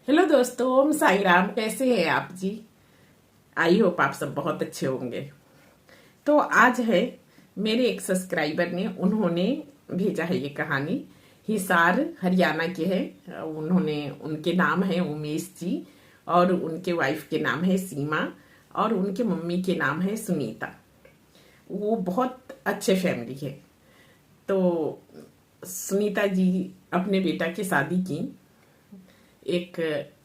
Hello दोस्तों, ओम साई राम। कैसे हैं आप जी? आई होप आप सब बहुत अच्छे होंगे। तो आज है, मेरे एक सब्सक्राइबर ने उन्होंने भेजा है ये कहानी। हिसार हरियाणा के है। उन्होंने, उनके नाम है उमेश जी, और उनके वाइफ के नाम है सीमा, और उनके मम्मी के नाम है सुनीता। वो बहुत अच्छे फैमिली है। तो सुनीता जी अपने बेटा की शादी की एक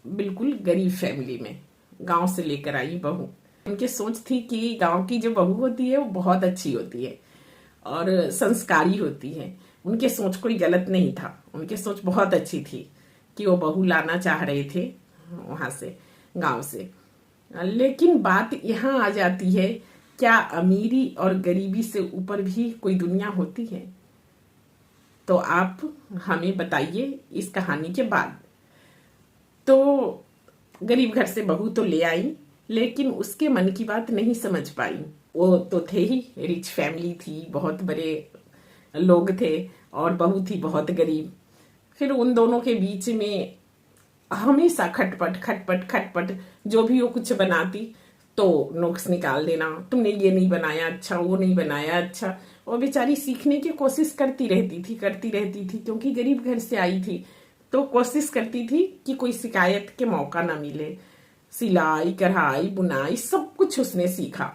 बिल्कुल गरीब फैमिली में, गांव से लेकर आई बहू। उनकी सोच थी कि गांव की जो बहू होती है वो बहुत अच्छी होती है और संस्कारी होती है। उनके सोच कोई गलत नहीं था, उनकी सोच बहुत अच्छी थी कि वो बहू लाना चाह रहे थे वहां से, गांव से। लेकिन बात यहाँ आ जाती है, क्या अमीरी और गरीबी से ऊपर भी कोई दुनिया होती है? तो आप हमें बताइए इस कहानी के बाद। तो गरीब घर से बहू तो ले आई, लेकिन उसके मन की बात नहीं समझ पाई। वो तो थे ही, रिच फैमिली थी, बहुत बड़े लोग थे, और बहू थी बहुत गरीब। फिर उन दोनों के बीच में हमेशा खटपट खटपट खटपट। जो भी वो कुछ बनाती तो नुक्स निकाल देना, तुमने ये नहीं बनाया अच्छा, वो नहीं बनाया अच्छा। वो बेचारी सीखने की कोशिश करती रहती थी क्योंकि गरीब घर से आई थी। तो कोशिश करती थी कि कोई शिकायत के मौका ना मिले। सिलाई कढ़ाई बुनाई सब कुछ उसने सीखा,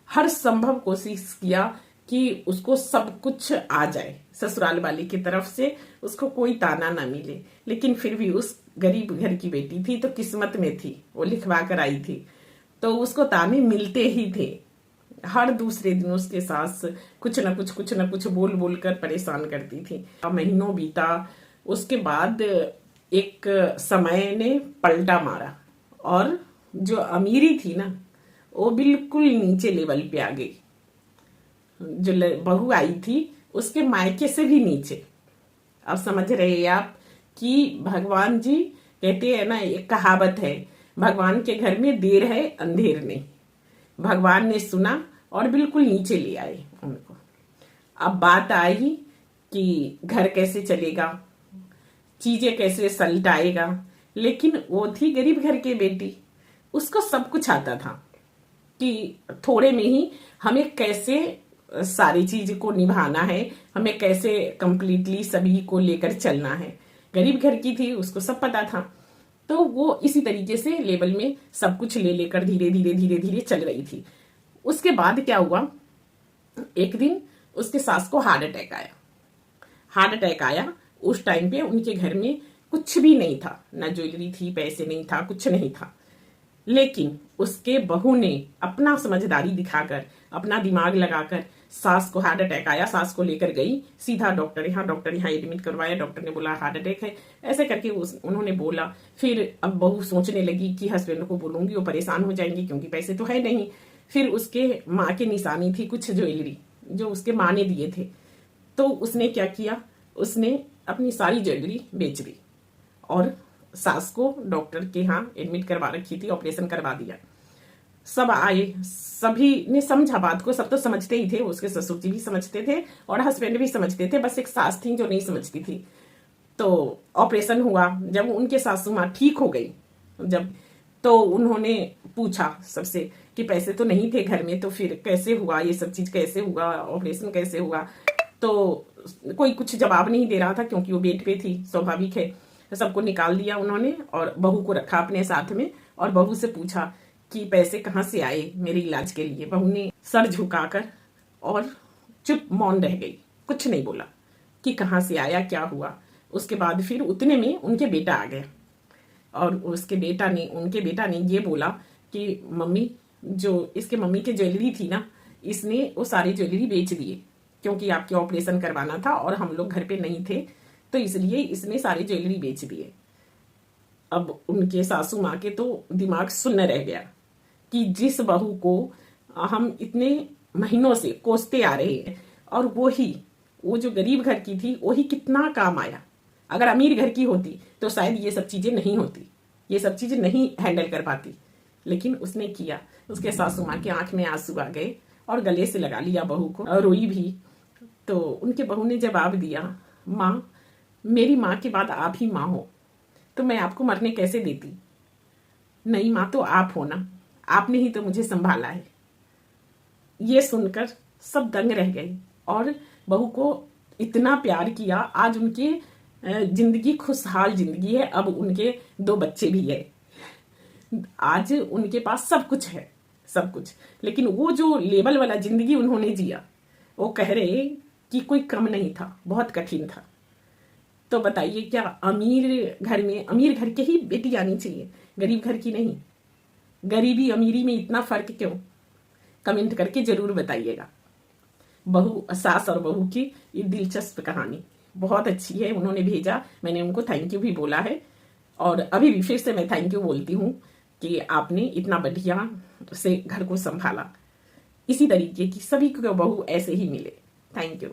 हर संभव कोशिश किया कि उसको सब कुछ आ जाए, ससुराल वाले की तरफ से उसको कोई ताना ना मिले। लेकिन फिर भी उस गरीब घर की बेटी थी तो किस्मत में थी, वो लिखवा कर आई थी, तो उसको ताने मिलते ही थे। हर दूसरे दिन उसके सास कुछ न कुछ बोल बोल कर परेशान करती थी। महीनों बीता, उसके बाद एक समय ने पलटा मारा, और जो अमीरी थी ना, वो बिल्कुल नीचे लेवल पे आ गई। जो बहू आई थी उसके मायके से भी नीचे। अब समझ रहे हैं आप कि भगवान जी कहते हैं ना, एक कहावत है, भगवान के घर में देर है अंधेर नहीं। भगवान ने सुना और बिल्कुल नीचे ले आए उनको। अब बात आई कि घर कैसे चलेगा, चीजें कैसे सलटाएगा। लेकिन वो थी गरीब घर की बेटी, उसको सब कुछ आता था कि थोड़े में ही हमें कैसे सारी चीज को निभाना है, हमें कैसे कंप्लीटली सभी को लेकर चलना है। गरीब घर की थी, उसको सब पता था। तो वो इसी तरीके से लेवल में सब कुछ ले लेकर धीरे धीरे धीरे धीरे चल रही थी। उसके बाद क्या हुआ, एक दिन उसके सास को हार्ट अटैक आया। उस टाइम पे उनके घर में कुछ भी नहीं था, ना ज्वेलरी थी, पैसे नहीं था, कुछ नहीं था। लेकिन उसके बहू ने अपना समझदारी दिखाकर, अपना दिमाग लगाकर, सास को हार्ट अटैक आया, सास को लेकर गई सीधा डॉक्टर यहाँ एडमिट करवाया। डॉक्टर ने बोला हार्ट अटैक है, ऐसे करके उन्होंने बोला। फिर अब बहू सोचने लगी कि हस्बैंड को बोलूंगी, वो परेशान हो जाएंगे क्योंकि पैसे तो है नहीं। फिर उसके माँ के निशानी थी कुछ ज्वेलरी जो उसके माँ ने दिए थे। तो उसने क्या किया, उसने अपनी सारी ज्वेलरी बेच दी, और सास को डॉक्टर के यहाँ एडमिट करवा रखी थी, ऑपरेशन करवा दिया। सब आए, सभी ने समझा बात को, सब तो समझते ही थे, उसके ससुर जी भी समझते थे और हस्बैंड भी समझते थे, बस एक सास थी जो नहीं समझती थी। तो ऑपरेशन हुआ, जब उनके सासू माँ ठीक हो गई, जब तो उन्होंने पूछा सबसे कि पैसे तो नहीं थे घर में, तो फिर कैसे हुआ ये सब चीज, कैसे हुआ ऑपरेशन, कैसे हुआ? तो कोई कुछ जवाब नहीं दे रहा था क्योंकि वो बेड पे थी, स्वाभाविक है। सबको निकाल दिया उन्होंने और बहू को रखा अपने साथ में, और बहू से पूछा कि पैसे कहाँ से आए मेरे इलाज के लिए। बहू ने सर झुकाकर और चुप मौन रह गई, कुछ नहीं बोला कि कहाँ से आया, क्या हुआ। उसके बाद फिर उतने में उनके बेटा आ गया, और उनके बेटा ने ये बोला कि मम्मी, जो इसके मम्मी की ज्वेलरी थी ना, इसने वो सारी ज्वेलरी बेच दिए क्योंकि आपके ऑपरेशन करवाना था और हम लोग घर पे नहीं थे, तो इसलिए इसने सारी ज्वेलरी बेच दिए। अब उनके सासू माँ के तो दिमाग सुन्न रह गया कि जिस बहू को हम इतने महीनों से कोसते आ रहे हैं, और वो जो गरीब घर की थी वही कितना काम आया। अगर अमीर घर की होती तो शायद ये सब चीजें नहीं होती, ये सब चीजें नहीं हैंडल कर पाती। लेकिन उसने किया। उसके सासू माँ की आंख में आंसू आ गए और गले से लगा लिया बहू को, और रोई भी। तो उनके बहू ने जवाब दिया, माँ, मेरी माँ के बाद आप ही माँ हो, तो मैं आपको मरने कैसे देती। नहीं माँ तो आप हो ना, आपने ही तो मुझे संभाला है। ये सुनकर सब दंग रह गए और बहू को इतना प्यार किया। आज उनकी जिंदगी खुशहाल जिंदगी है। अब उनके 2 बच्चे भी है। आज उनके पास सब कुछ है, सब कुछ। लेकिन वो जो लेवल वाला जिंदगी उन्होंने जिया, वो कह रहे कि कोई कम नहीं था, बहुत कठिन था। तो बताइए, क्या अमीर घर में अमीर घर के ही बेटी आनी चाहिए, गरीब घर की नहीं? गरीबी अमीरी में इतना फर्क क्यों? कमेंट करके जरूर बताइएगा। बहू, सास और बहू की ये दिलचस्प कहानी बहुत अच्छी है। उन्होंने भेजा, मैंने उनको थैंक यू भी बोला है और अभी भी फिर से मैं थैंक यू बोलती हूँ कि आपने इतना बढ़िया से घर को संभाला। इसी तरीके की सभी को बहू ऐसे ही मिले। Thank you.